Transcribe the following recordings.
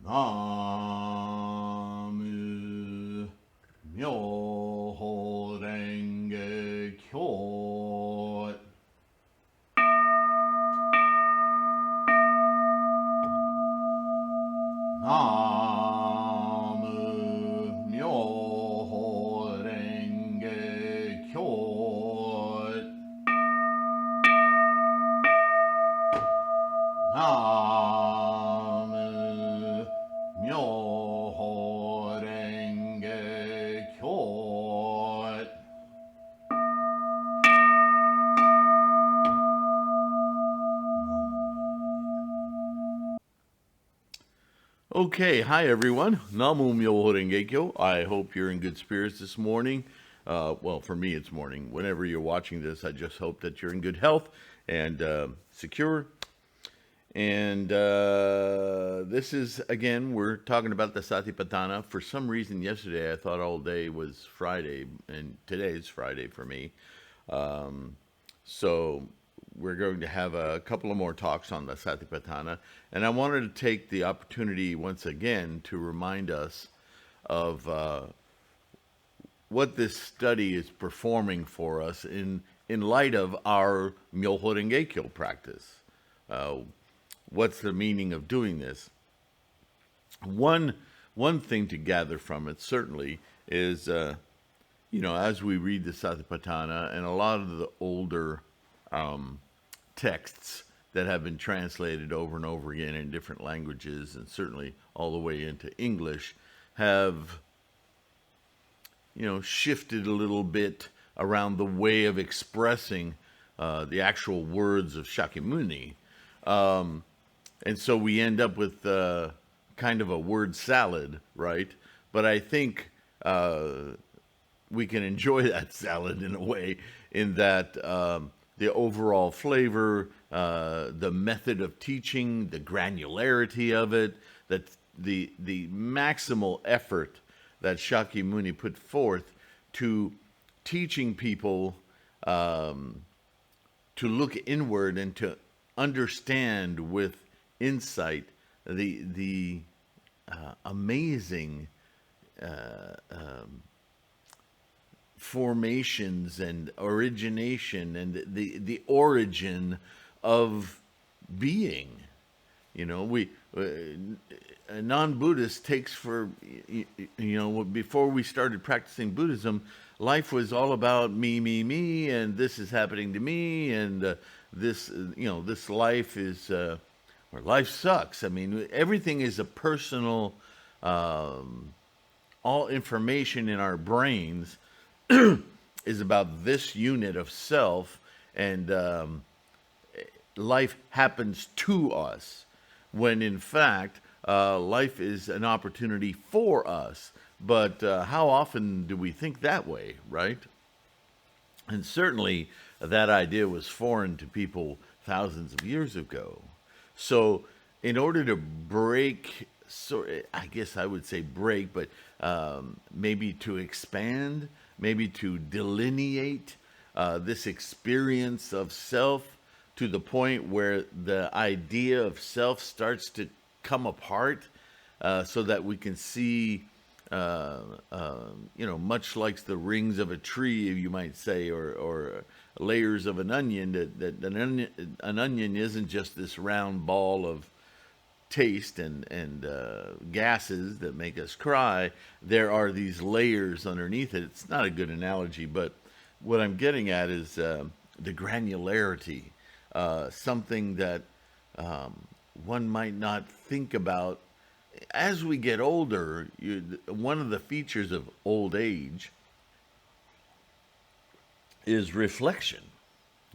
Namu Myoho Renge Kyo. Namu Myoho Renge Kyo. Namu Myoho Renge Kyo. Okay, hi everyone. Namu Myoho Renge Kyo. I hope you're in good spirits this morning. Well, for me, it's morning. Whenever you're watching this, I just hope that you're in good health and secure. And this is, again, we're talking about the Satipatthana. For some reason, yesterday I thought all day was Friday, and today is Friday for me. So we're going to have a couple of more talks on the Satipatthana. And I wanted to take the opportunity once again to remind us of what this study is performing for us in light of our Myoho Renge Kyo practice. What's the meaning of doing this? One thing to gather from it certainly is, as we read the Satipatthana and a lot of the older texts that have been translated over and over again in different languages, and certainly all the way into English, have shifted a little bit around the way of expressing the actual words of Shakyamuni. And so we end up with kind of a word salad, right? But I think we can enjoy that salad in a way, in that the overall flavor, the method of teaching, the granularity of it, that the maximal effort that Shakyamuni put forth to teaching people to look inward and to understand with insight the amazing formations and origination and the origin of being. We a non-Buddhist takes for before we started practicing Buddhism, life was all about me, and this is happening to me, and this life is or life sucks. I mean, everything is a personal. All information in our brains is about this unit of self, and life happens to us, when in fact life is an opportunity for us. But how often do we think that way, right? And certainly that idea was foreign to people thousands of years ago. So in order to break, I guess I would say break, but maybe to expand, maybe to delineate this experience of self to the point where the idea of self starts to come apart, so that we can see, much like the rings of a tree, you might say, or layers of an onion, that an onion isn't just this round ball of taste and gases that make us cry. There are these layers underneath it. It's not a good analogy, but what I'm getting at is the granularity, something that one might not think about. As we get older, one of the features of old age is reflection,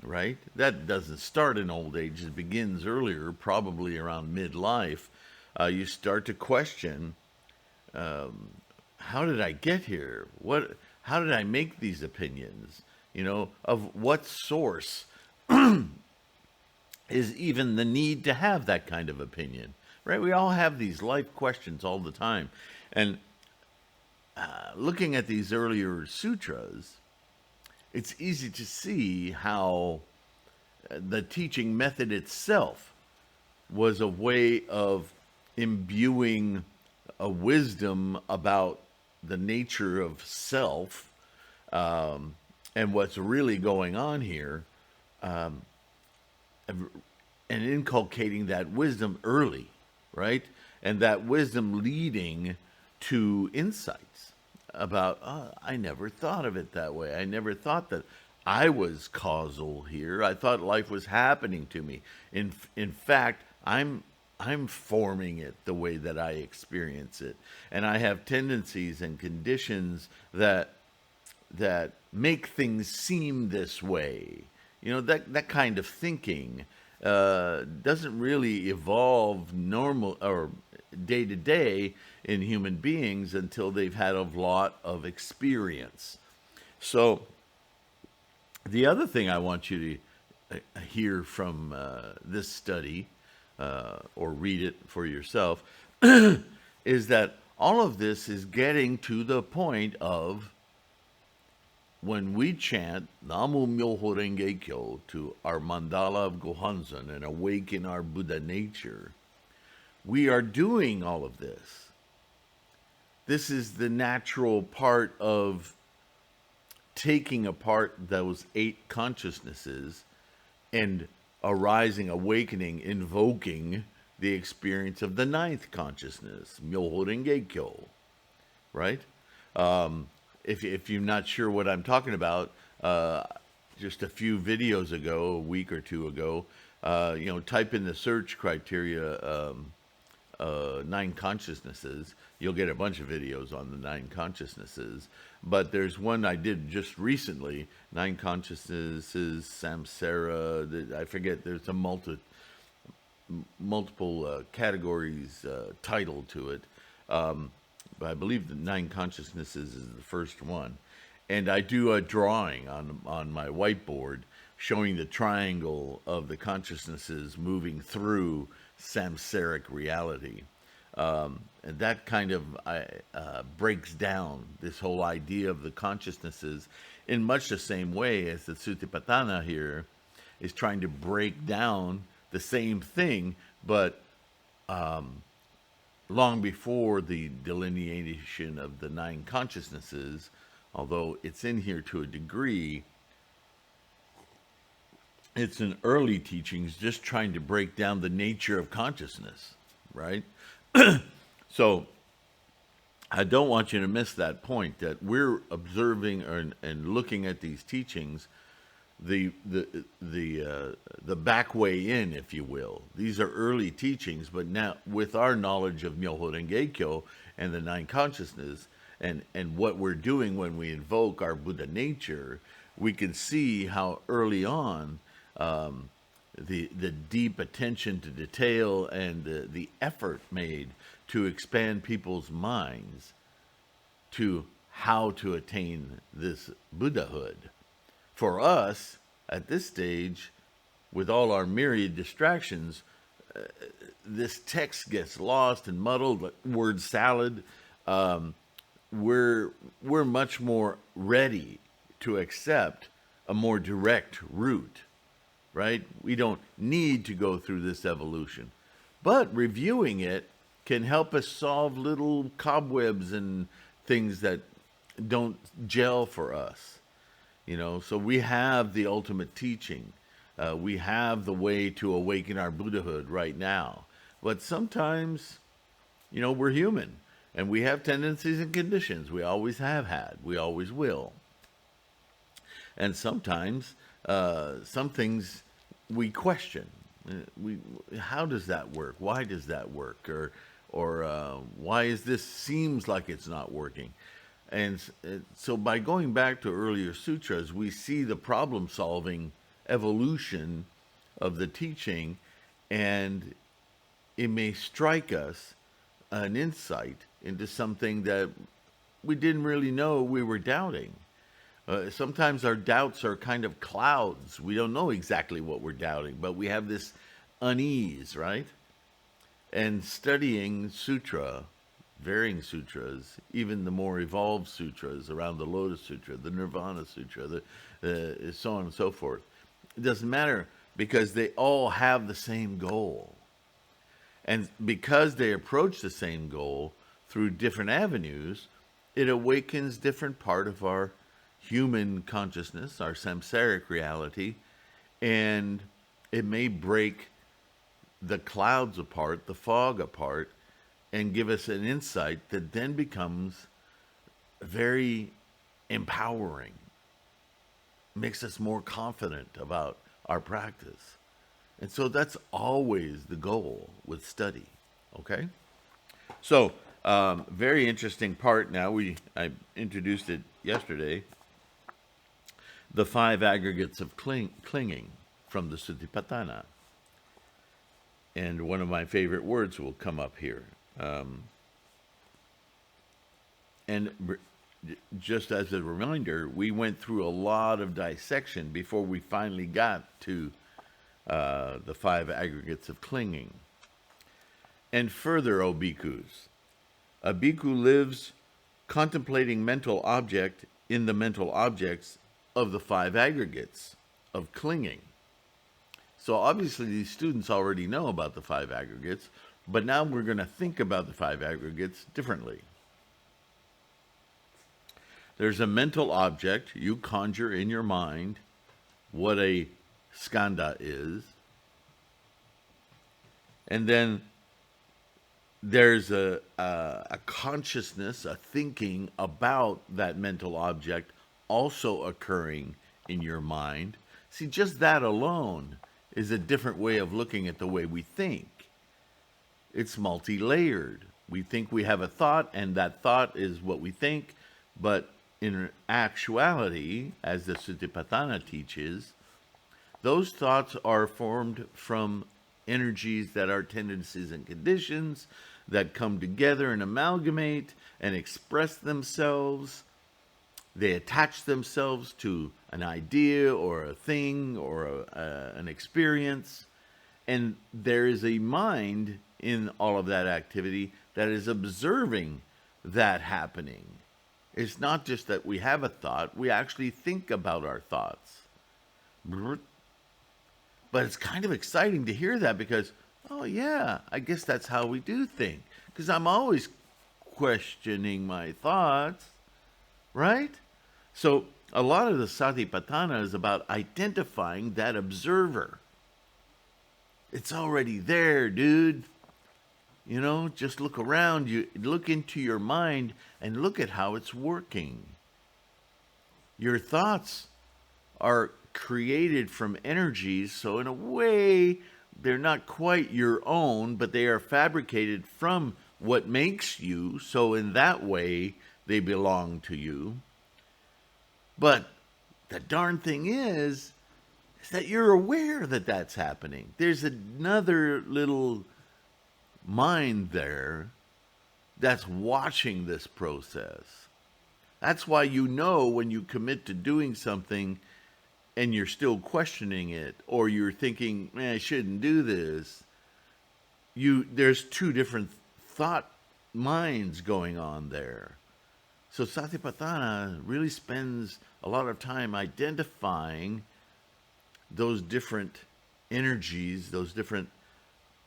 right? That doesn't start in old age. It begins earlier, probably around midlife. You start to question, how did I get here? How did I make these opinions? Of what source is even the need to have that kind of opinion, right? We all have these life questions all the time. And looking at these earlier sutras, it's easy to see how the teaching method itself was a way of imbuing a wisdom about the nature of self, and what's really going on here, and inculcating that wisdom early, right? And that wisdom leading to insights about, I never thought of it that way. I never thought that I was causal here. I thought life was happening to me. In fact, I'm forming it the way that I experience it. And I have tendencies and conditions that make things seem this way. That kind of thinking doesn't really evolve normal or day to day in human beings until they've had a lot of experience. So the other thing I want you to hear from this study, or read it for yourself, is that all of this is getting to the point of, when we chant Namu Myoho Renge Kyo to our mandala of Gohanzen and awaken our Buddha nature, we are doing all of this. This is the natural part of taking apart those 8 consciousnesses and arising, awakening, invoking the experience of the 9th consciousness, Myoho Renge Kyo, right? If you're not sure what I'm talking about, just a few videos ago, a week or two ago, type in the search criteria 9 consciousnesses. You'll get a bunch of videos on the 9 consciousnesses. But there's one I did just recently, 9 consciousnesses, Samsara. I forget. There's a multiple categories title to it. But I believe the 9 consciousnesses is the first one. And I do a drawing on my whiteboard showing the triangle of the consciousnesses moving through samsaric reality. And that kind of breaks down this whole idea of the consciousnesses in much the same way as the Satipatthana here is trying to break down the same thing, but long before the delineation of the 9 consciousnesses, although it's in here to a degree, it's in early teachings just trying to break down the nature of consciousness, right? So I don't want you to miss that point, that we're observing and looking at these teachings the back way in, if you will. These are early teachings, but now with our knowledge of Myoho Renge Kyo and the 9 consciousness and what we're doing when we invoke our Buddha nature, we can see how early on the deep attention to detail and the effort made to expand people's minds to how to attain this Buddhahood. For us, at this stage, with all our myriad distractions, this text gets lost and muddled, like word salad. We're much more ready to accept a more direct route, right? We don't need to go through this evolution. But reviewing it can help us solve little cobwebs and things that don't gel for us. So we have the ultimate teaching. We have the way to awaken our Buddhahood right now. But sometimes, we're human. And we have tendencies and conditions. We always have had. We always will. And sometimes, some things we question. How does that work? Why does that work? Or why is this seems like it's not working? And so by going back to earlier sutras, we see the problem-solving evolution of the teaching, and it may strike us an insight into something that we didn't really know we were doubting. Sometimes our doubts are kind of clouds. We don't know exactly what we're doubting, but we have this unease, right? And studying sutra, varying sutras, even the more evolved sutras around the Lotus Sutra, the Nirvana Sutra, so on and so forth. It doesn't matter, because they all have the same goal. And because they approach the same goal through different avenues, it awakens different part of our human consciousness, our samsaric reality, and it may break the clouds apart, the fog apart, and give us an insight that then becomes very empowering, makes us more confident about our practice. And so that's always the goal with study, okay? So, very interesting part now. I introduced it yesterday. The 5 aggregates of clinging from the Satipatthana. And one of my favorite words will come up here. Just as a reminder, we went through a lot of dissection before we finally got to the 5 aggregates of clinging. And further, O bhikkhus, a bhikkhu lives contemplating mental object in the mental objects of the 5 aggregates of clinging. So obviously these students already know about the 5 aggregates, but now we're going to think about the 5 aggregates differently. There's a mental object. You conjure in your mind what a skandha is. And then there's a consciousness, a thinking about that mental object also occurring in your mind. See, just that alone is a different way of looking at the way we think. It's multi-layered. We think we have a thought, and that thought is what we think, but in actuality, as the Satipatthana teaches, those thoughts are formed from energies that are tendencies and conditions that come together and amalgamate and express themselves. They attach themselves to an idea or a thing or an experience. And there is a mind in all of that activity that is observing that happening. It's not just that we have a thought, we actually think about our thoughts. But it's kind of exciting to hear that because, oh yeah, I guess that's how we do think. Because I'm always questioning my thoughts, right? So a lot of the Satipatthana is about identifying that observer. It's already there, dude. You know, just look around, you look into your mind and look at how it's working. Your thoughts are created from energies, so in a way, they're not quite your own, but they are fabricated from what makes you, so in that way, they belong to you. But the darn thing is that you're aware that that's happening. There's another little mind there that's watching this process. That's why you know when you commit to doing something and you're still questioning it, or you're thinking, man, I shouldn't do this. There's 2 different thought minds going on there. So Satipatthana really spends a lot of time identifying those different energies, those different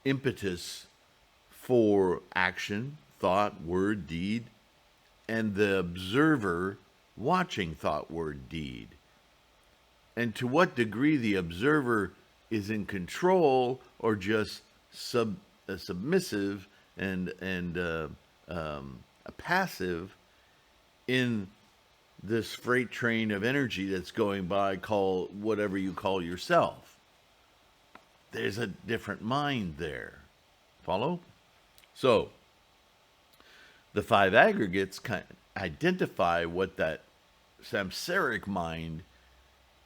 impetus for action, thought, word, deed, and the observer watching thought, word, deed. And to what degree the observer is in control or just submissive and passive in this freight train of energy that's going by, call whatever you call yourself. There's a different mind there. Follow? So, the 5 aggregates identify what that samsaric mind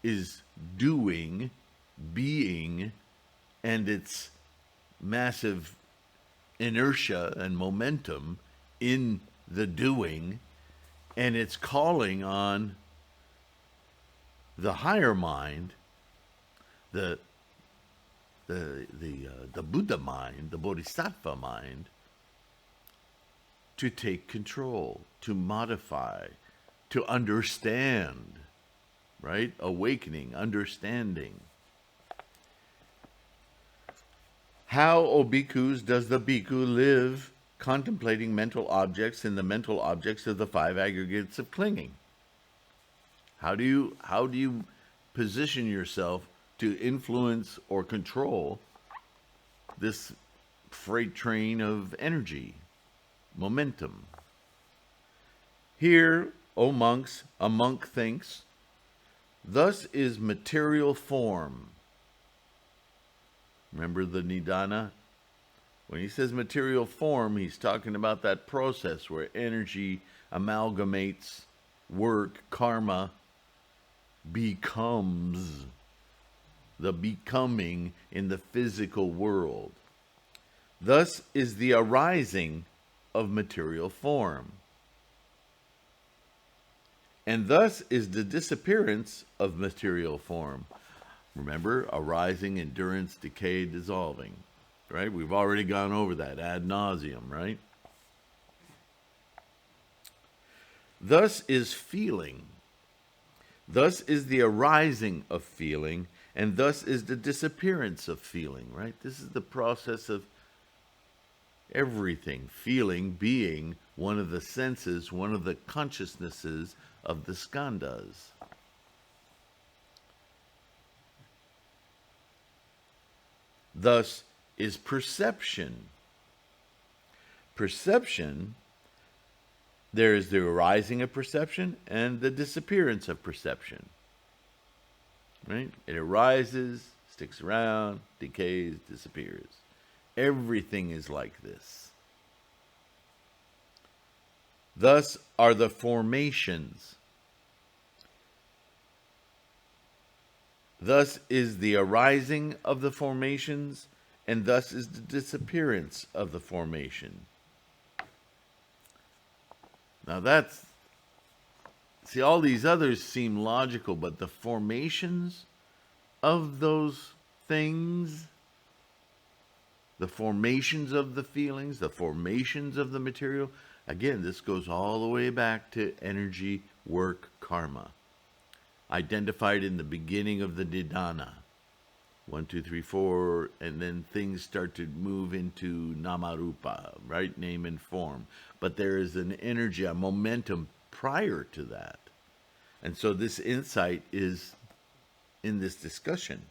is doing, being, and its massive inertia and momentum in the doing, and it's calling on the higher mind, the Buddha mind, the Bodhisattva mind, to take control, to modify, to understand, right? Awakening, understanding. How, O bhikkhus, does the bhikkhu live contemplating mental objects in the mental objects of the five aggregates of clinging? How do you position yourself to influence or control this freight train of energy, momentum? Here, O monks, a monk thinks, thus is material form. Remember the Nidana? When he says material form, he's talking about that process where energy amalgamates, work, karma, becomes the becoming in the physical world. Thus is the arising of material form. And thus is the disappearance of material form. Remember, arising, endurance, decay, dissolving. Right? We've already gone over that ad nauseum, right? Thus is feeling. Thus is the arising of feeling, and thus is the disappearance of feeling, right? This is the process of everything. Feeling being one of the senses, one of the consciousnesses of the skandhas. Thus is perception. Perception, there is the arising of perception and the disappearance of perception. Right? It arises, sticks around, decays, disappears. Everything is like this. Thus are the formations. Thus is the arising of the formations, and thus is the disappearance of the formation. Now see, all these others seem logical, but the formations of those things, the formations of the feelings, the formations of the material, again, this goes all the way back to energy, work, karma, identified in the beginning of the Nidana. 1, 2, 3, 4, and then things start to move into namarupa, right? Name and form. But there is an energy, a momentum prior to that. And so this insight is in this discussion.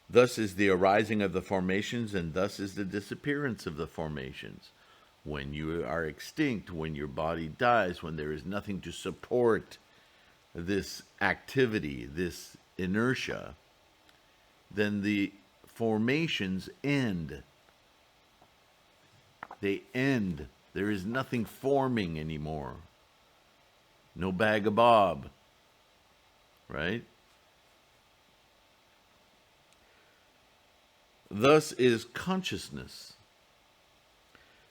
Thus is the arising of the formations, and thus is the disappearance of the formations. When you are extinct, when your body dies, when there is nothing to support this activity, this inertia, then the formations end. They end. There is nothing forming anymore. No bag of bob. Right? Thus is consciousness.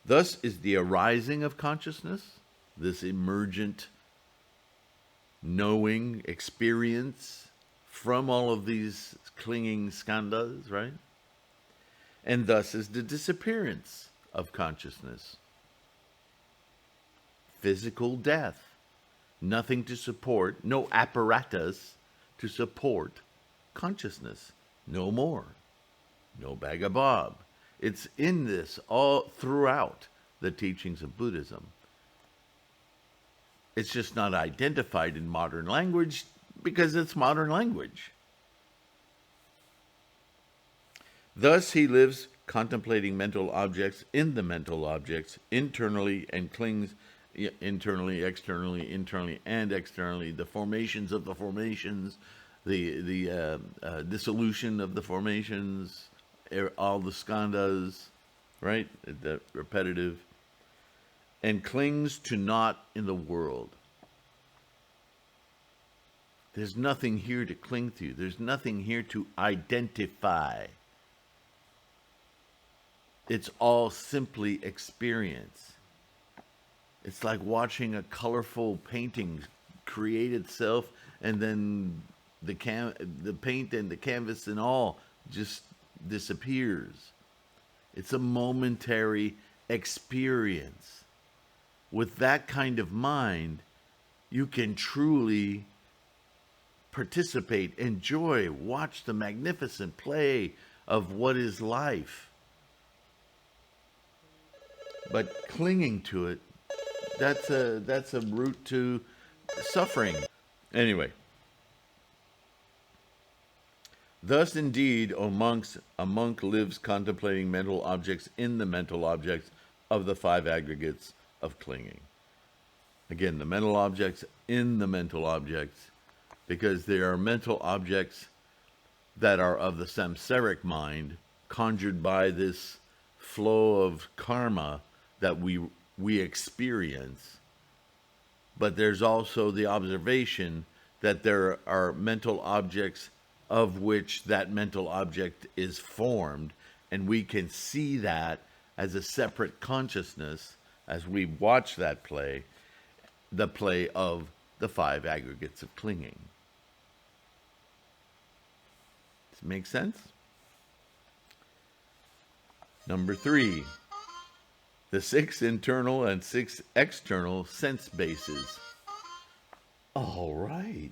Thus is the arising of consciousness, this emergent knowing experience from all of these clinging skandhas, right? And thus is the disappearance of consciousness. Physical death. Nothing to support, no apparatus to support consciousness. No more. No bag of bob. It's in this all throughout the teachings of Buddhism. It's just not identified in modern language because it's modern language. Thus he lives contemplating mental objects in the mental objects, internally and clings internally, externally, internally and externally, the formations of the formations, the dissolution of the formations, all the skandhas, right? The repetitive, and clings to naught in the world. There's nothing here to cling to. There's nothing here to identify. It's all simply experience. It's like watching a colorful painting create itself, and then the paint and the canvas and all just disappears. It's a momentary experience. With that kind of mind, you can truly participate, enjoy, watch the magnificent play of what is life. But clinging to it, that's a route to suffering. Anyway, thus indeed, O monks, a monk lives contemplating mental objects in the mental objects of the five aggregates of clinging. Again, the mental objects in the mental objects, because they are mental objects that are of the samsaric mind, conjured by this flow of karma that we experience. But there's also the observation that there are mental objects of which that mental object is formed, and we can see that as a separate consciousness as we watch that play, the play of the five aggregates of clinging. Does it make sense? Number 3, the 6 internal and 6 external sense bases. All right.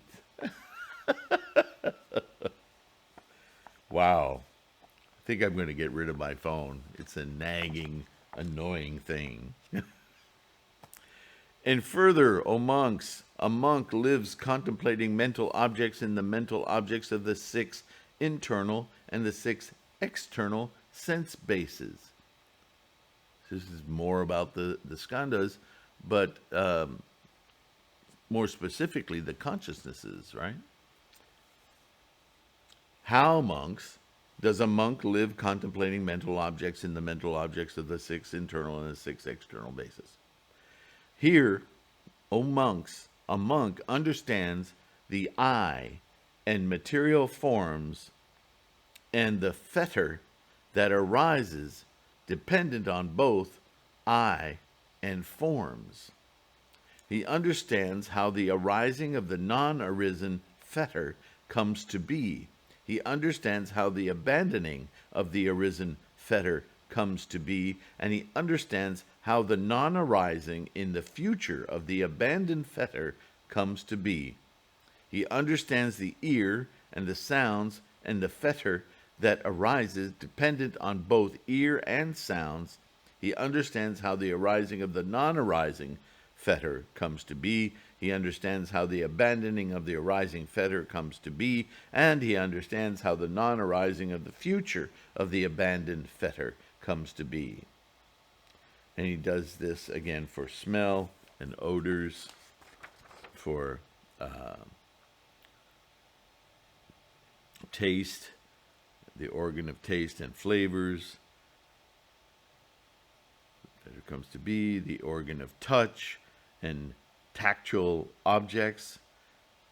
Wow. I think I'm going to get rid of my phone. It's a nagging, annoying thing. And further, O monks, a monk lives contemplating mental objects in the mental objects of the 6 internal and the 6 external sense bases. This is more about the skandhas, but more specifically the consciousnesses, right? How, monks, does a monk live contemplating mental objects in the mental objects of the 6 internal and the 6 external bases? Here, O monks, a monk understands the I and material forms and the fetter that arises dependent on both I and forms. He understands how the arising of the non-arisen fetter comes to be. He understands how the abandoning of the arisen fetter comes to be, and he understands how the non-arising in the future of the abandoned fetter comes to be. He understands the ear and the sounds and the fetter that arises dependent on both ear and sounds. He understands how the arising of the non-arising fetter comes to be. He understands how the abandoning of the arising fetter comes to be, and he understands how the non-arising of the future of the abandoned fetter comes to be. And he does this again for smell and odors, for taste, the organ of taste and flavors. Fetter comes to be the organ of touch and tactile objects,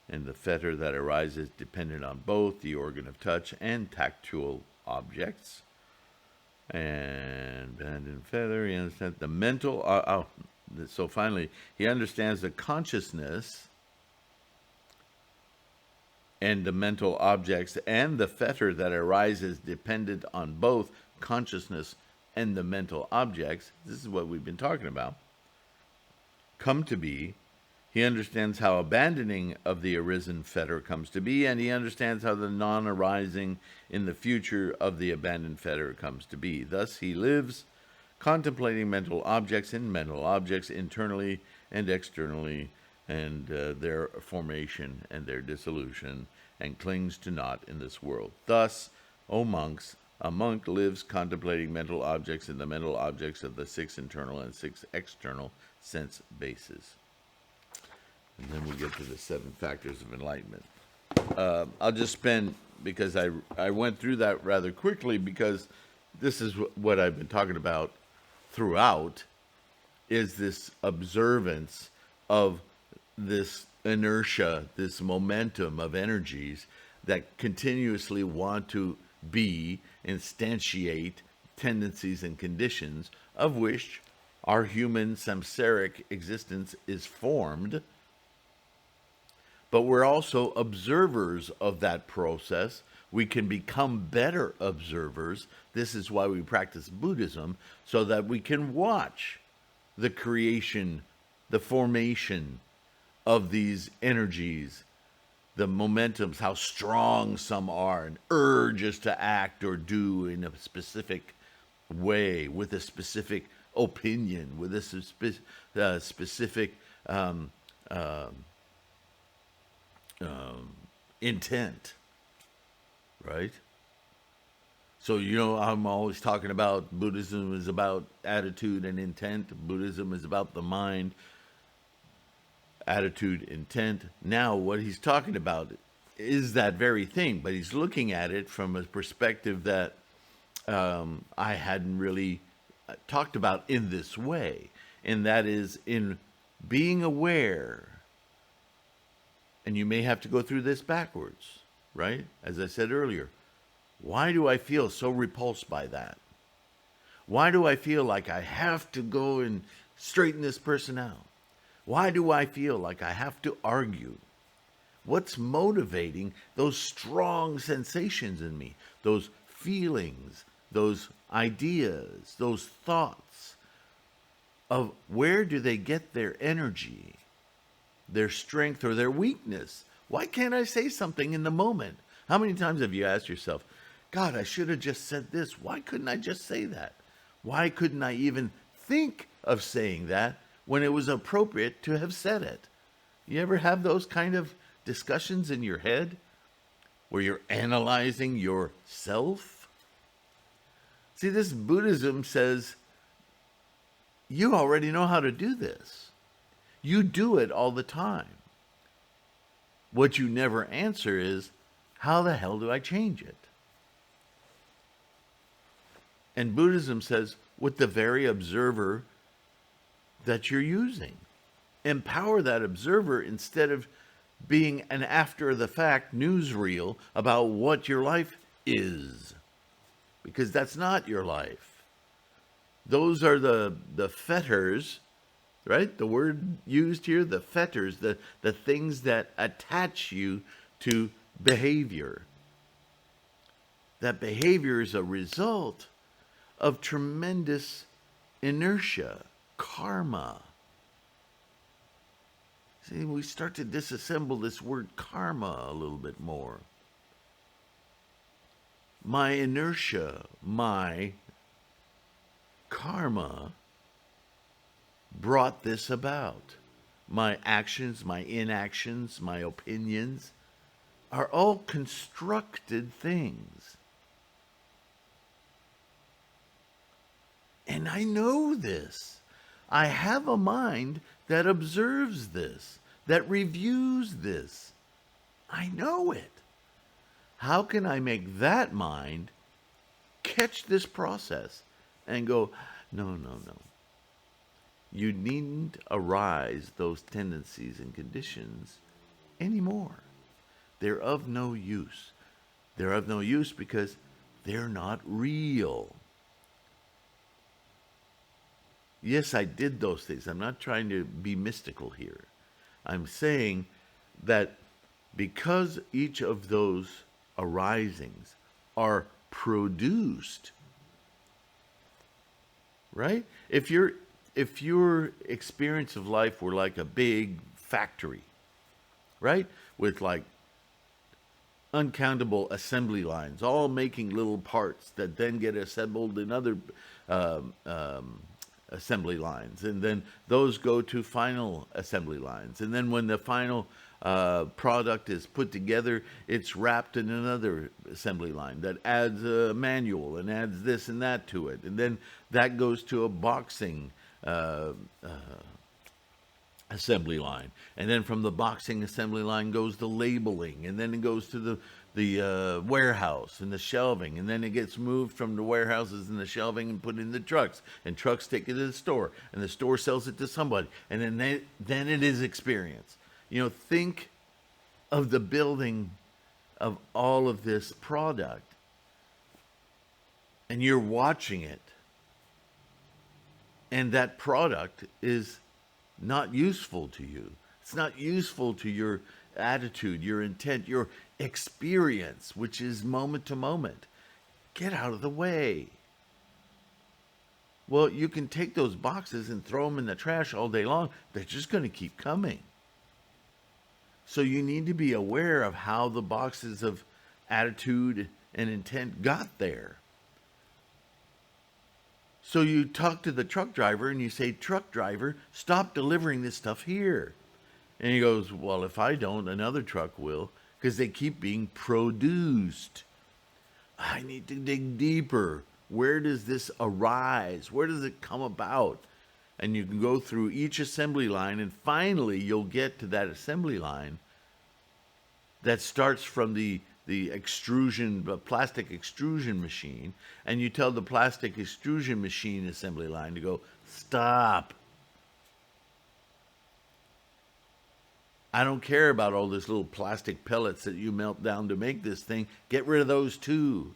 and the fetter that arises dependent on both the organ of touch and tactile objects. And abandoned feather, he understands the mental, so finally, he understands the consciousness and the mental objects and the fetter that arises dependent on both consciousness and the mental objects. This is what we've been talking about. Come to be. He understands how abandoning of the arisen fetter comes to be, and he understands how the non-arising in the future of the abandoned fetter comes to be. Thus he lives contemplating mental objects internally and externally, and their formation and their dissolution, and clings to naught in this world. Thus, O monks, a monk lives contemplating mental objects in the mental objects of the 6 internal and 6 external sense bases. And then we get to the 7 factors of enlightenment. I'll just spend, because I went through that rather quickly, because this is what I've been talking about throughout, is this observance of this inertia, this momentum of energies that continuously want to be, instantiate tendencies and conditions of which our human samsaric existence is formed. But we're also observers of that process. We can become better observers. This is why we practice Buddhism, so that we can watch the creation, the formation of these energies the momentums, how strong some are, and urges to act or do in a specific way, with a specific opinion, with a specific um, intent, right? So, I'm always talking about Buddhism is about attitude and intent. Buddhism is about the mind, attitude, intent. Now, what he's talking about is that very thing, but he's looking at it from a perspective that I hadn't really talked about in this way. And that is in being aware, and you may have to go through this backwards, right? As I said earlier, why do I feel so repulsed by that? Why do I feel like I have to go and straighten this person out? Why do I feel like I have to argue? What's motivating those strong sensations in me, those feelings, those ideas, those thoughts of where do they get their energy, their strength, or their weakness? Why can't I say something in the moment? How many times have you asked yourself, God, I should have just said this. Why couldn't I just say that? Why couldn't I even think of saying that when it was appropriate to have said it? You ever have those kind of discussions in your head where you're analyzing yourself? See, this Buddhism says you already know how to do this. You do it all the time. What you never answer is, how the hell do I change it? And Buddhism says, with the very observer that you're using. Empower that observer instead of being an after-the-fact newsreel about what your life is. Because that's not your life. Those are the fetters, right? The word used here, the fetters, the things that attach you to behavior. That behavior is a result of tremendous inertia, karma. See, we start to disassemble this word karma a little bit more. My inertia, my karma brought this about. My actions, my inactions, my opinions are all constructed things. And I know this. I have a mind that observes this, that reviews this. I know it. How can I make that mind catch this process and go, no. You needn't arise those tendencies and conditions anymore. They're of no use. They're of no use because they're not real. Yes, I did those things. I'm not trying to be mystical here. I'm saying that because each of those arisings are produced, right? If your experience of life were like a big factory, right? With like uncountable assembly lines, all making little parts that then get assembled in other assembly lines, and then those go to final assembly lines, and then when the final product is put together, it's wrapped in another assembly line that adds a manual and adds this and that to it, and then that goes to a boxing assembly line, and then from the boxing assembly line goes the labeling, and then it goes to the warehouse and the shelving, and then it gets moved from the warehouses and the shelving and put in the trucks, and trucks take it to the store, and the store sells it to somebody, and then it is experience. Think of the building of all of this product, and you're watching it, and that product is not useful to you. It's not useful to your attitude, your intent, your experience, which is moment to moment. Get out of the way. Well, you can take those boxes and throw them in the trash all day long. They're just going to keep coming. So you need to be aware of how the boxes of attitude and intent got there. So you talk to the truck driver and you say, truck driver, stop delivering this stuff here. And he goes, well, if I don't, another truck will, because they keep being produced. I need to dig deeper. Where does this arise? Where does it come about? And you can go through each assembly line, and finally you'll get to that assembly line that starts from the plastic extrusion machine, and you tell the plastic extrusion machine assembly line to go, stop. I don't care about all this little plastic pellets that you melt down to make this thing. Get rid of those too.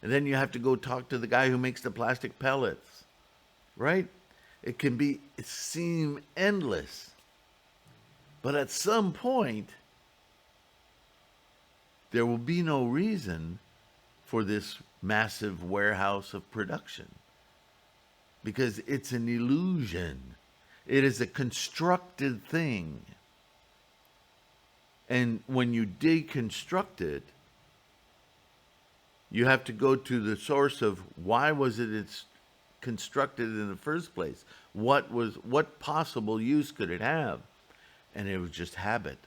And then you have to go talk to the guy who makes the plastic pellets, right? It seem endless. But at some point, there will be no reason for this massive warehouse of production, because it's an illusion. It is a constructed thing. And when you deconstruct it, you have to go to the source of why it's constructed in the first place. What possible use could it have? And it was just habit.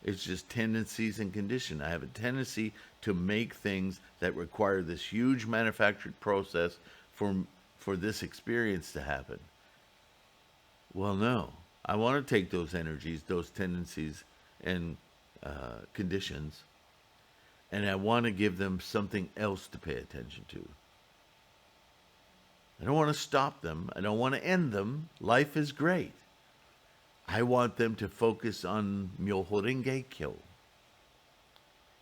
It's just tendencies and condition. I have a tendency to make things that require this huge manufactured process for this experience to happen. Well, no. I want to take those energies, those tendencies, and conditions, and I want to give them something else to pay attention to. I don't want to stop them. I don't want to end them. Life is great. I want them to focus on Myoho Renge Kyo.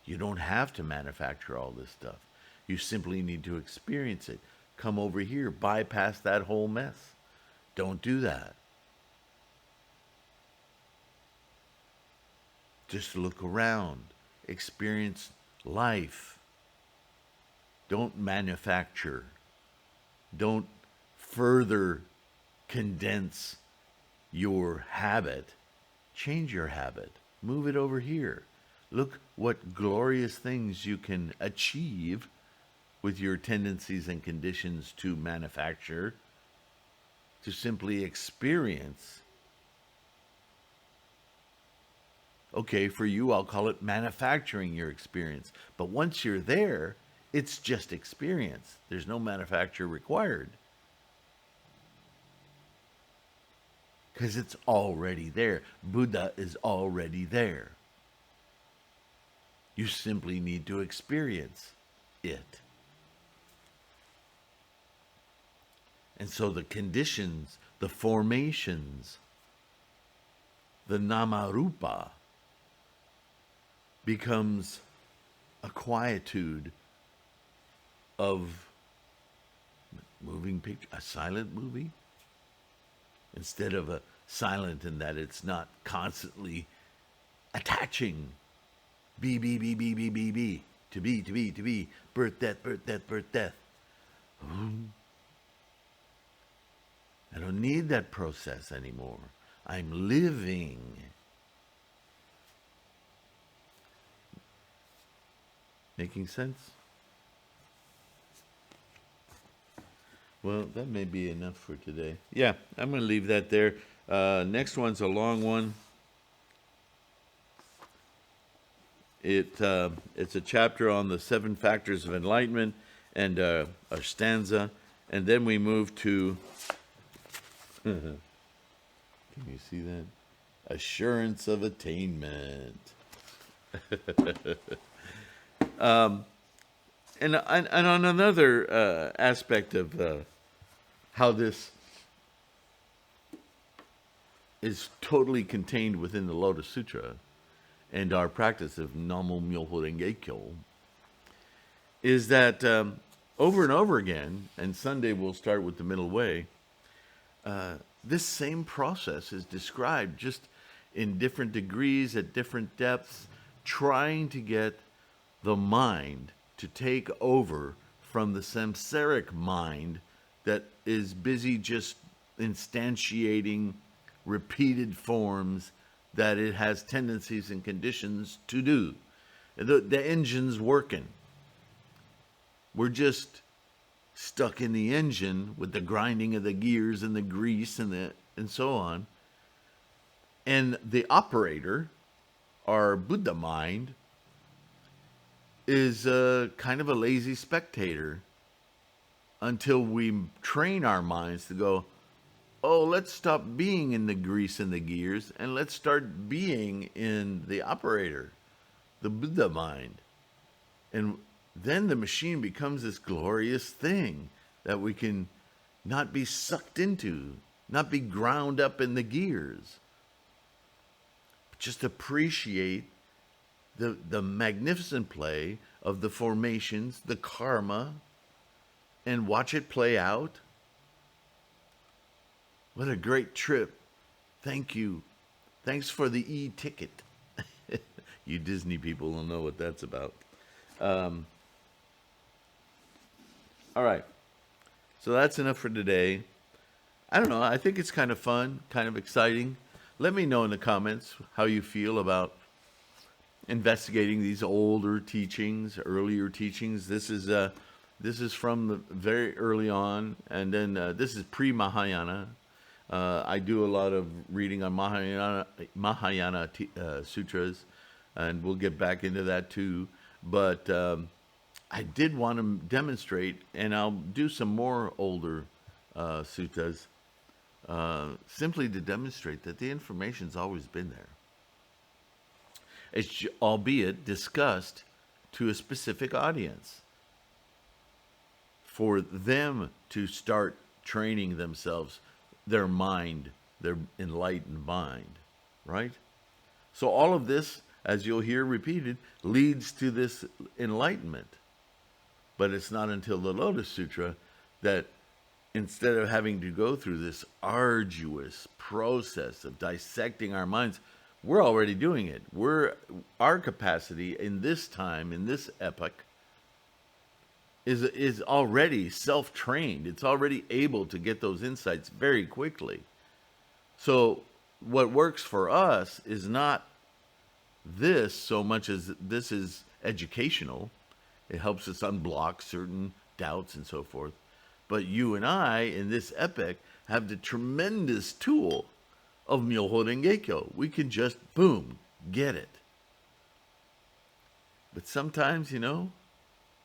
You don't have to manufacture all this stuff. You simply need to experience it. Come over here. Bypass that whole mess. Don't do that. Just look around. Experience life. Don't manufacture. Don't further condense your habit. Change your habit. Move it over here. Look what glorious things you can achieve with your tendencies and conditions to manufacture, to simply experience. Okay, for you, I'll call it manufacturing your experience. But once you're there, it's just experience. There's no manufacture required. Because it's already there. Buddha is already there. You simply need to experience it. And so the conditions, the formations, the namarupa becomes a quietude of moving picture, a silent movie, instead of a silent in that it's not constantly attaching be, to be, birth, death, birth, death. I don't need that process anymore. I'm living. Making sense? Well, that may be enough for today. Yeah, I'm going to leave that there. Next one's a long one. It's a chapter on the 7 factors of enlightenment and a stanza. And then we move to, can you see that? Assurance of attainment. And on another aspect of how this is totally contained within the Lotus Sutra and our practice of Namo Myoho Renge Kyo, is that over and over again, and Sunday we'll start with the middle way, this same process is described just in different degrees, at different depths, trying to get the mind to take over from the samsaric mind that is busy just instantiating repeated forms that it has tendencies and conditions to do. The engine's working. We're just stuck in the engine with the grinding of the gears and the grease and so on. And the operator, our Buddha mind, is kind of a lazy spectator until we train our minds to go, oh, let's stop being in the grease and the gears and let's start being in the operator, the Buddha mind. And then the machine becomes this glorious thing that we can not be sucked into, not be ground up in the gears. Just appreciate the magnificent play of the formations, the karma, and watch it play out. What a great trip. Thank you. Thanks for the e-ticket. You Disney people will know what that's about. All right. So that's enough for today. I don't know. I think it's kind of fun, kind of exciting. Let me know in the comments how you feel about investigating these older teachings, earlier teachings. This is from the very early on, and then this is pre-Mahayana. I do a lot of reading on Mahayana sutras, and we'll get back into that too. But I did want to demonstrate, and I'll do some more older suttas, simply to demonstrate that the information's always been there. It's albeit discussed to a specific audience for them to start training themselves, their mind, their enlightened mind, right? So all of this, as you'll hear repeated, leads to this enlightenment. But it's not until the Lotus Sutra that instead of having to go through this arduous process of dissecting our minds, we're already doing it. Our capacity in this time, in this epoch, is already self-trained. It's already able to get those insights very quickly. So what works for us is not this so much as this is educational. It helps us unblock certain doubts and so forth. But you and I, in this epoch, have the tremendous tool of Myoho Renge-kyo. We can just, boom, get it. But sometimes,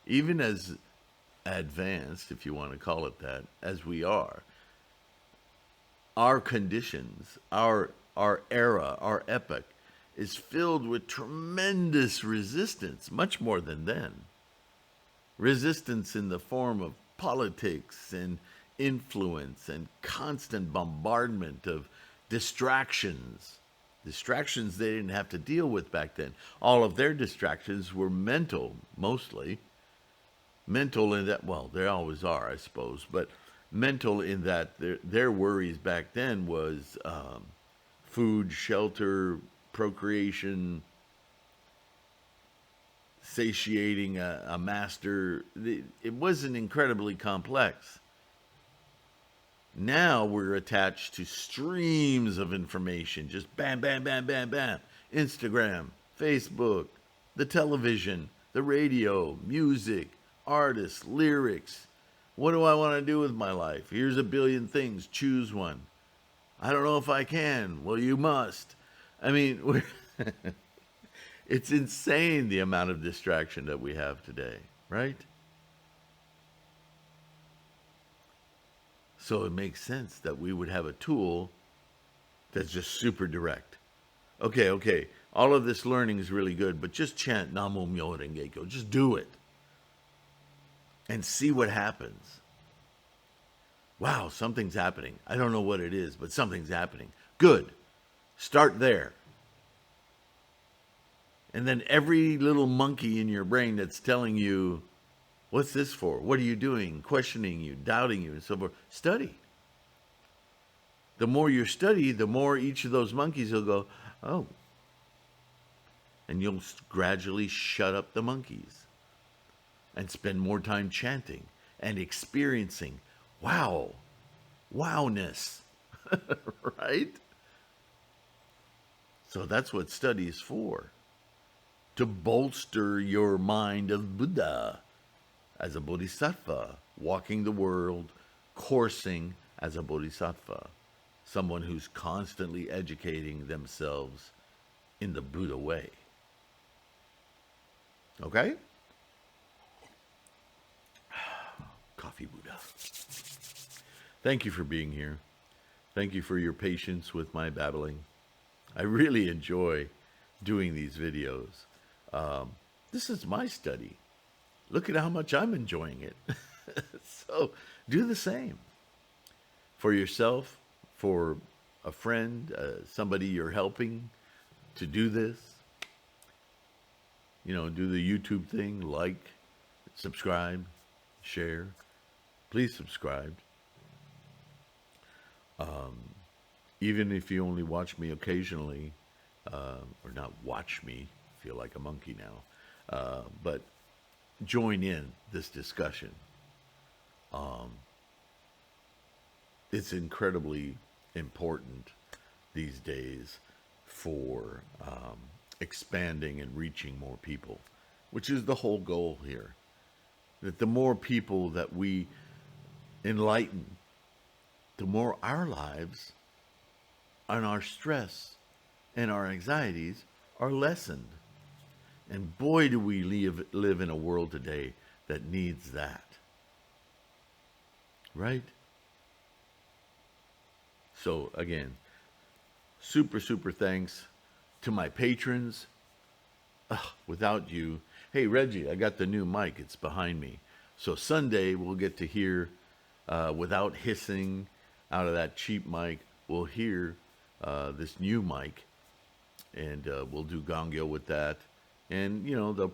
even as advanced, if you want to call it that, as we are, our conditions, our era, our epoch, is filled with tremendous resistance, much more than then. Resistance in the form of politics and influence and constant bombardment of distractions they didn't have to deal with back then. All of their distractions were mental, mostly. Mental in that, well, they always are, I suppose, but mental in that their worries back then was food, shelter, procreation, satiating a master. It wasn't incredibly complex. Now we're attached to streams of information, just bam, bam, bam, bam, bam. Instagram, Facebook, the television, the radio, music, artists, lyrics. What do I want to do with my life? Here's a billion things. Choose one. I don't know if I can. Well, you must. I mean, it's insane the amount of distraction that we have today, right? So it makes sense that we would have a tool that's just super direct. Okay, all of this learning is really good, but just chant Namo Myoho Renge-kyo. Just do it. And see what happens. Wow, something's happening. I don't know what it is, but something's happening. Good. Start there. And then every little monkey in your brain that's telling you, what's this for? What are you doing? Questioning you, doubting you, and so forth. Study. The more you study, the more each of those monkeys will go, oh. And you'll gradually shut up the monkeys and spend more time chanting and experiencing wowness, right? So that's what study is for, to bolster your mind of Buddha as a bodhisattva, walking the world, coursing as a bodhisattva, someone who's constantly educating themselves in the Buddha way. Okay? Coffee Buddha. Thank you for being here. Thank you for your patience with my babbling. I really enjoy doing these videos. This is my study. Look at how much I'm enjoying it. So do the same for yourself, for a friend, somebody you're helping to do this. You know, do the YouTube thing, like, subscribe, share. Please subscribe. Even if you only watch me occasionally, or not watch me, feel like a monkey now, but join in this discussion. It's incredibly important these days for expanding and reaching more people, which is the whole goal here. That the more people that we enlighten, the more our lives and our stress and our anxieties are lessened. And boy, do we live in a world today that needs that. Right? So again, super thanks to my patrons. Without you, hey Reggie, I got the new mic. It's behind me. So Sunday we'll get to hear, without hissing out of that cheap mic, we'll hear this new mic, and we'll do Gongyo with that. And you know, there'll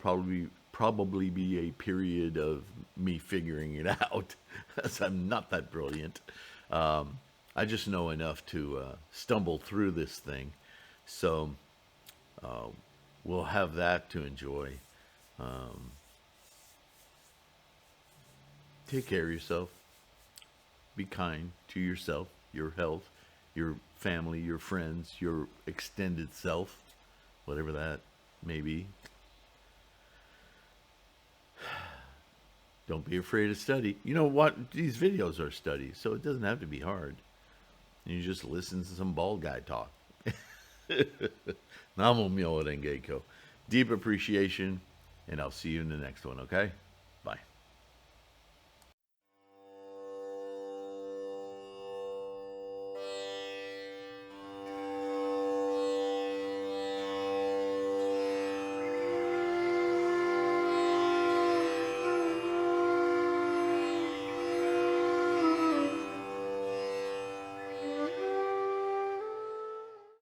probably be a period of me figuring it out, as I'm not that brilliant. I just know enough to stumble through this thing. So we'll have that to enjoy. Take care of yourself. Be kind to yourself, your health, your family, your friends, your extended self, whatever that may be. Don't be afraid to study. You know what? These videos are studies, so it doesn't have to be hard. You just listen to some bald guy talk. Namo Myoho Renge Kyo. Deep appreciation, and I'll see you in the next one, okay?